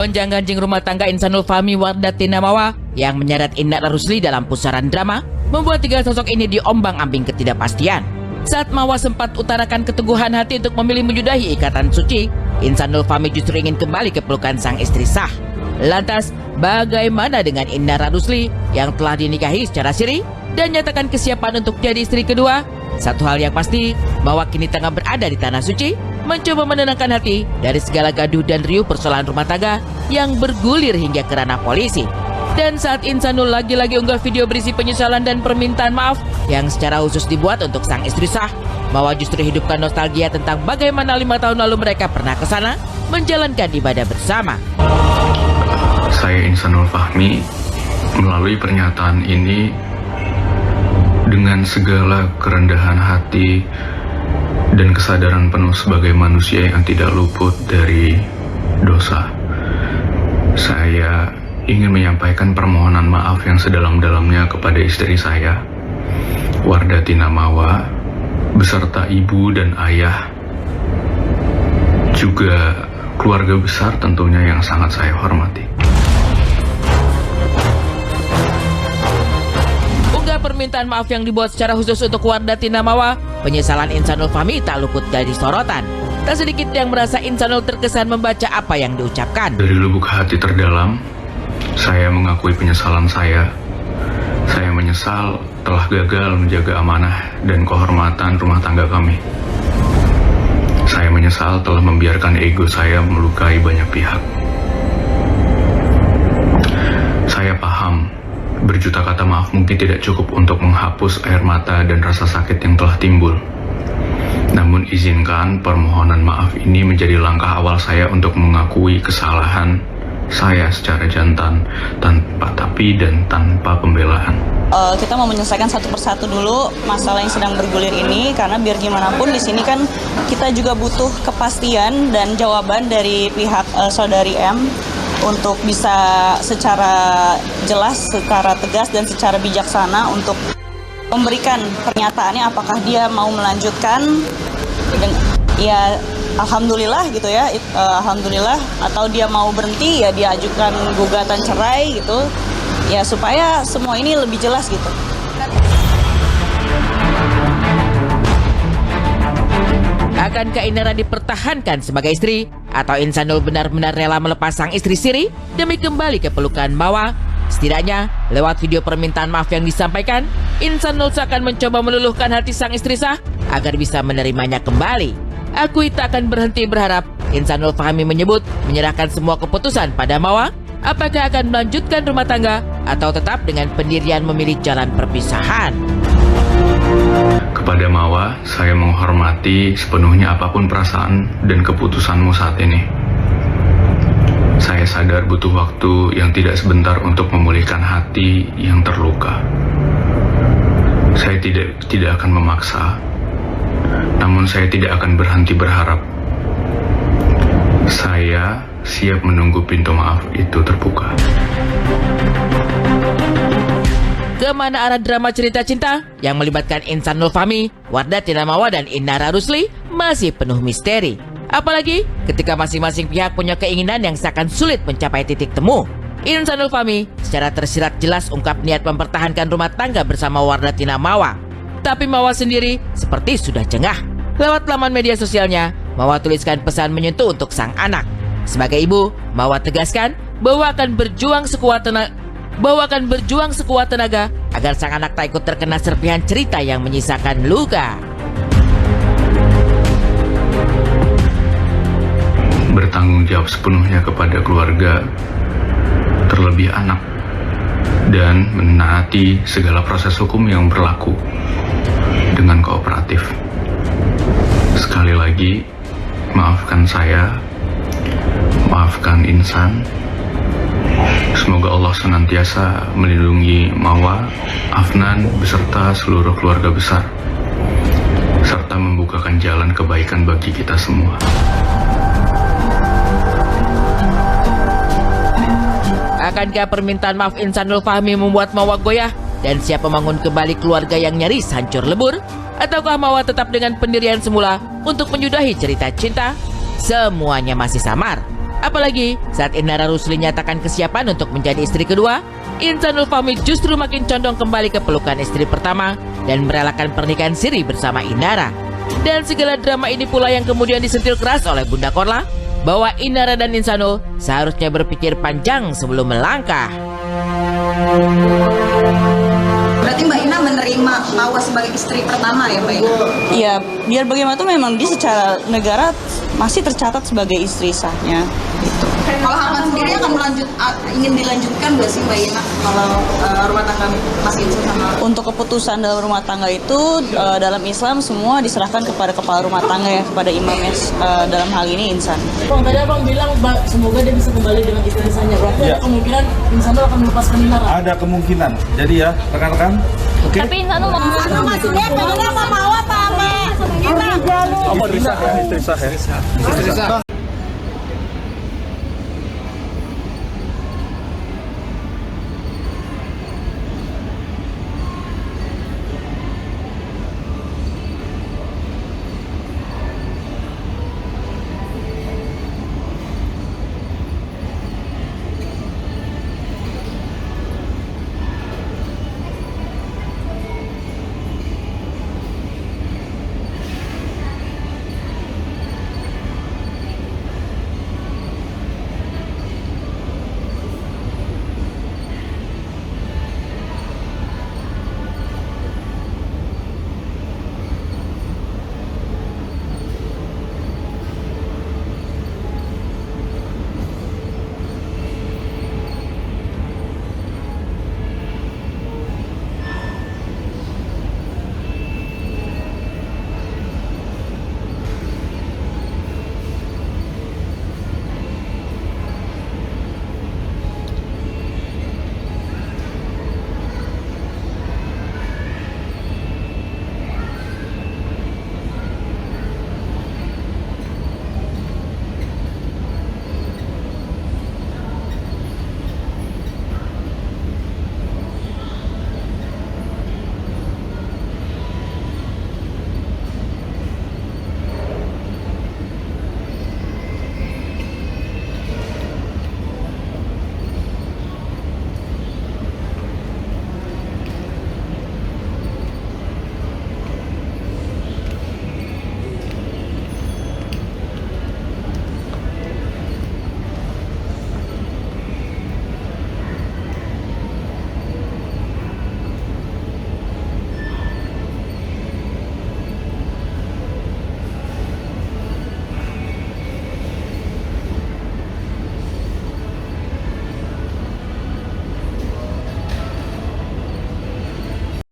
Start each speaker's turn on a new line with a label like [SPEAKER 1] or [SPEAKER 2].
[SPEAKER 1] Gonjang-ganjing rumah tangga Insanul Fahmi Wardah Tina Mawa yang menyeret Indah Rusli dalam pusaran drama membuat tiga sosok ini diombang-ambing ketidakpastian. Saat Mawa sempat utarakan keteguhan hati untuk memilih menyudahi ikatan suci, Insanul Fahmi justru ingin kembali ke pelukan sang istri sah. Lantas, bagaimana dengan Indah Rusli yang telah dinikahi secara siri dan nyatakan kesiapan untuk jadi istri kedua? Satu hal yang pasti, Mawa kini tengah berada di tanah suci, mencoba menenangkan hati dari segala gaduh dan riuh persoalan rumah tangga yang bergulir hingga ke ranah polisi. Dan saat Insanul lagi-lagi unggah video berisi penyesalan dan permintaan maaf yang secara khusus dibuat untuk sang istri sah, Mawa justru hidupkan nostalgia tentang bagaimana 5 tahun lalu mereka pernah ke sana menjalankan ibadah bersama.
[SPEAKER 2] Saya Insanul Fahmi melalui pernyataan ini dengan segala kerendahan hati dan kesadaran penuh sebagai manusia yang tidak luput dari dosa. Saya ingin menyampaikan permohonan maaf yang sedalam-dalamnya kepada istri saya, Wardah Tina Mawa, beserta ibu dan ayah, juga keluarga besar tentunya yang sangat saya hormati.
[SPEAKER 1] Permintaan maaf yang dibuat secara khusus untuk Wardah Tina Mawa, penyesalan Insanul Fahmi tak luput dari sorotan. Tak sedikit yang merasa Insanul terkesan membaca apa yang diucapkan.
[SPEAKER 2] Dari lubuk hati terdalam, saya mengakui penyesalan saya. Saya menyesal telah gagal menjaga amanah dan kehormatan rumah tangga kami. Saya menyesal telah membiarkan ego saya melukai banyak pihak. Saya paham berjuta kata maaf mungkin tidak cukup untuk menghapus air mata dan rasa sakit yang telah timbul. Namun izinkan permohonan maaf ini menjadi langkah awal saya untuk mengakui kesalahan saya secara jantan, tanpa tapi dan tanpa pembelaan.
[SPEAKER 3] Kita mau menyelesaikan satu persatu dulu masalah yang sedang bergulir ini, karena biar gimana pun di sini kan kita juga butuh kepastian dan jawaban dari pihak saudari M untuk bisa secara jelas, secara tegas dan secara bijaksana untuk memberikan pernyataannya apakah dia mau melanjutkan ya alhamdulillah gitu ya, alhamdulillah, atau dia mau berhenti ya dia ajukan gugatan cerai gitu ya, supaya semua ini lebih jelas gitu.
[SPEAKER 1] Akankah Indah dipertahankan sebagai istri? Atau Insanul benar-benar rela melepas sang istri siri demi kembali ke pelukan Mawa? Setidaknya, lewat video permintaan maaf yang disampaikan, Insanul seakan mencoba meluluhkan hati sang istri sah agar bisa menerimanya kembali. Aku tak akan berhenti berharap. Insanul Fahmi menyebut menyerahkan semua keputusan pada Mawa. Apakah akan melanjutkan rumah tangga atau tetap dengan pendirian memilih jalan perpisahan?
[SPEAKER 2] Kepada Mawa, saya menghormati sepenuhnya apapun perasaan dan keputusanmu saat ini. Saya sadar butuh waktu yang tidak sebentar untuk memulihkan hati yang terluka. Saya tidak akan memaksa, namun saya tidak akan berhenti berharap. Saya siap menunggu pintu maaf itu terbuka.
[SPEAKER 1] Kemana arah drama cerita cinta yang melibatkan Insanul Fahmi, Wardah Tina Mawa dan Indah Rusli masih penuh misteri. Apalagi ketika masing-masing pihak punya keinginan yang seakan sulit mencapai titik temu. Insanul Fahmi secara tersirat jelas ungkap niat mempertahankan rumah tangga bersama Wardah Tina Mawa. Tapi Mawa sendiri seperti sudah jengah. Lewat laman media sosialnya, Mawa tuliskan pesan menyentuh untuk sang anak. Sebagai ibu, Mawa tegaskan bahwa akan berjuang sekuat tenaga agar sang anak tak ikut terkena serpihan cerita yang menyisakan luka.
[SPEAKER 2] Bertanggung jawab sepenuhnya kepada keluarga, terlebih anak, dan menaati segala proses hukum yang berlaku dengan kooperatif. Sekali lagi, maafkan saya, maafkan Insan. Semoga Allah senantiasa melindungi Mawa, Afnan, beserta seluruh keluarga besar, serta membukakan jalan kebaikan bagi kita semua.
[SPEAKER 1] Akankah permintaan maaf Insanul Fahmi membuat Mawa goyah dan siap membangun kembali keluarga yang nyaris hancur lebur? Ataukah Mawa tetap dengan pendirian semula untuk menyudahi cerita cinta? Semuanya masih samar. Apalagi saat Inara Rusli nyatakan kesiapan untuk menjadi istri kedua, Insanul Fahmi justru makin condong kembali ke pelukan istri pertama dan merelakan pernikahan siri bersama Inara. Dan segala drama ini pula yang kemudian disentil keras oleh Bunda Korla bahwa Inara dan Insanul seharusnya berpikir panjang sebelum melangkah.
[SPEAKER 4] Berarti Mbak Ina menerima Mawa sebagai istri pertama ya Mbak Ina?
[SPEAKER 3] Ya, biar bagaimanapun memang dia secara negara masih tercatat sebagai istri sahnya. Gitu.
[SPEAKER 4] Kalau Ahmad sendiri akan ingin dilanjutkan nggak sih Mbak Ina kalau rumah tangga Mas Insan sama?
[SPEAKER 3] Untuk keputusan dalam rumah tangga itu dalam Islam semua diserahkan kepada kepala rumah tangga ya, kepada imamnya, dalam hal ini Insan.
[SPEAKER 5] Bang, tadi Abang bilang semoga dia bisa kembali dengan istri sahnya. Berarti ada kemungkinan Insanul akan melepaskan Inara?
[SPEAKER 6] Ada kemungkinan. Jadi ya, rekan-rekan. Oke.
[SPEAKER 7] Tapi Insanul mau maksudnya pengennya sama Mawa apa sama Gina?
[SPEAKER 6] Istri sah ya.